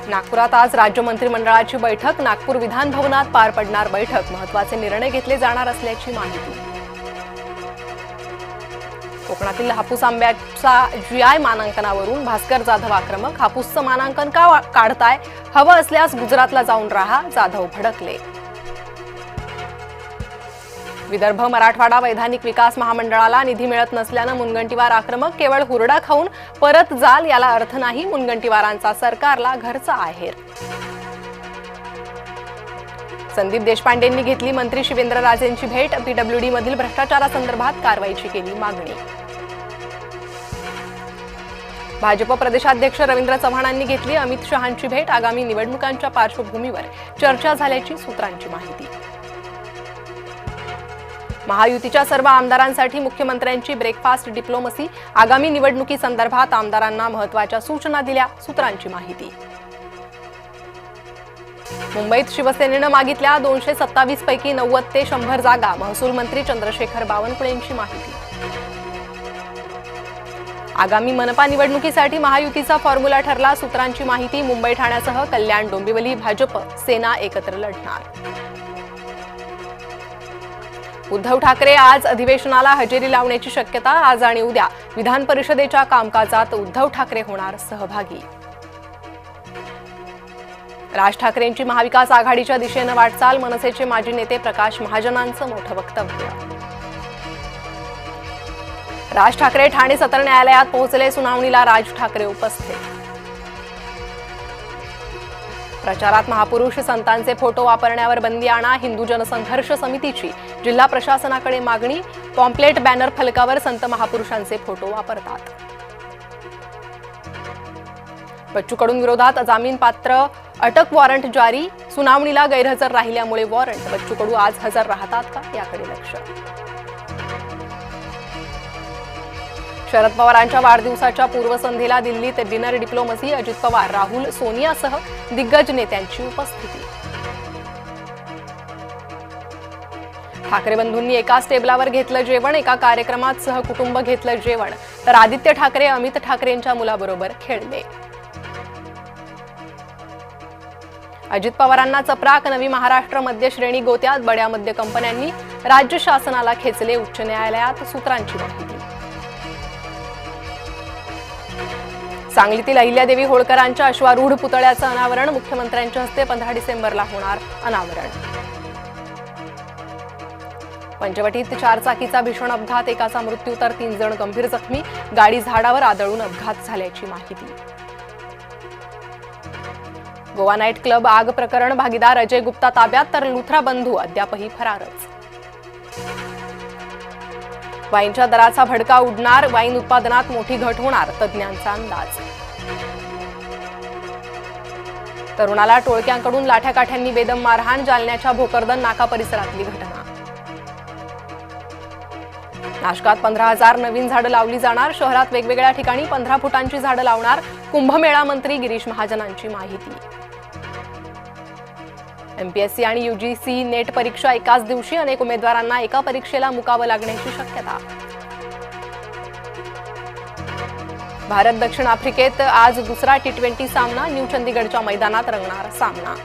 नागपुरात आज राज्य मंत्रिमंडळाची बैठक। नागपूर विधान भवनात पार पडणार बैठक। महत्त्वाचे निर्णय घेतले जाणार असल्याची माहिती। कोकणातील हापूस आंब्याचा जीआय मानांकनावरून भास्कर जाधव आक्रमक। हापूसचं मानांकन का काढताय? हवं असल्यास गुजरातला जाऊन राहा, जाधव भडकले। विदर्भ मराठवाडा वैधानिक विकास महामंडळाला निधी मिळत नसल्यानं मुनगंटीवार आक्रमक। केवळ हुरडा खाऊन परत जाल याला अर्थ नाही। मुनगंटीवारांचा सरकारला घरचा आहेर। संदीप देशपांडेंनी घेतली मंत्री शिवेंद्रराजेंची भेट। पीडब्ल्यूडी मधील भ्रष्टाचारासंदर्भात कारवाईची केली मागणी। भाजप प्रदेशाध्यक्ष रवींद्र चव्हाणांनी घेतली अमित शहांची भेट। आगामी निवडणुकांच्या पार्श्वभूमीवर चर्चा झाल्याची सूत्रांची माहिती। महायुतीच्या सर्व आमदारांसाठी मुख्यमंत्र्यांची ब्रेकफास्ट डिप्लोमसी। आगामी निवडणुकीसंदर्भात आमदारांना महत्त्वाच्या सूचना दिल्या, सूत्रांची माहिती। मुंबईत शिवसेनेनं मागितल्या 227 पैकी 90 ते 100 जागा। महसूल मंत्री चंद्रशेखर बावनकुळेंची माहिती। आगामी मनपा निवडणुकीसाठी महायुतीचा फॉर्म्युला ठरला, सूत्रांची माहिती। मुंबई ठाण्यासह कल्याण डोंबिवली भाजप सेना एकत्र लढणार। उद्धव ठाकरे आज अधिवेशनाला हजेरी लावण्याची शक्यता। आज आणि उद्या विधान परिषदेच्या कामकाजात उद्धव ठाकरे होणार सहभागी। राज ठाकरेंची महाविकास आघाडीच्या दिशेनं वाटचाल। मनसेचे माजी नेते प्रकाश महाजनांचं मोठं वक्तव्य। राज ठाकरे ठाणे सत्र न्यायालयात पोहोचले। सुनावणीला राज ठाकरे उपस्थित। प्रचारात महापुरुष संतांचे फोटो वापरण्यावर बंदी आणा। हिंदू जनसंघर्ष समितीची जिल्हा प्रशासनाकडे मागणी। पॉम्पलेट बॅनर फलकावर संत महापुरुषांचे फोटो वापरतात। बच्चू कडू विरोधात जामीन पात्र अटक वॉरंट जारी। सुनावणीला गैरहजर राहिल्यामुळे वॉरंट। बच्चू कडू आज हजर राहतात का याकडे लक्ष। शरद पवारांच्या वाढदिवसाच्या पूर्वसंध्येला दिल्लीत डिनर डिप्लोमसी। अजित पवार, राहुल, सोनियासह दिग्गज नेत्यांची उपस्थिती। ठाकरे बंधूंनी एकाच टेबलावर घेतलं जेवण। एका कार्यक्रमात सहकुटुंब घेतलं जेवण, तर आदित्य ठाकरे अमित ठाकरेंच्या मुलाबरोबर खेळले। अजित पवारांना चपराक। नवी महाराष्ट्र मद्य श्रेणी गोत्यात। बड्या मद्य कंपन्यांनी राज्य शासनाला खेचले उच्च न्यायालयात, सूत्रांची माहिती। सांगलीतील अहिल्यादेवी होळकरांच्या अश्वारूढ पुतळ्याचं अनावरण। मुख्यमंत्र्यांच्या हस्ते 15 डिसेंबरला होणार अनावरण। पंचवटीत 4 चाकीचा भीषण अपघात। एकाचा मृत्यू तर 3 जण गंभीर जखमी। गाडी झाडावर आदळून अपघात झाल्याची माहिती। गोवा नाईट क्लब आग प्रकरण। भागीदार अजय गुप्ता ताब्यात, तर लुथरा बंधू अद्यापही फरारच। वाईनच्या दराचा भडका उडणार। वाईन उत्पादनात मोठी घट होणार, तज्ज्ञांचा अंदाज। तरुणाला टोळक्यांकडून लाठ्याकाठ्यांनी बेदम मारहाण। जालन्याच्या भोकरदन नाका परिसरातली घटना। नाशकात 15,000 नवीन झाडं लावली जाणार। शहरात वेगवेगळ्या ठिकाणी 15 फुटांची झाडं लावणार। कुंभमेळा मंत्री गिरीश महाजनांची माहिती। एमपीएससी आणि यूजीसी नेट परीक्षा एकाच दिवशी। अनेक उमेदवारांना एका परीक्षेला मुकावं लागण्याची शक्यता। भारत दक्षिण आफ्रिकेत आज दुसरा T20 सामना। न्यू चंदीगडच्या मैदानात रंगणार सामना।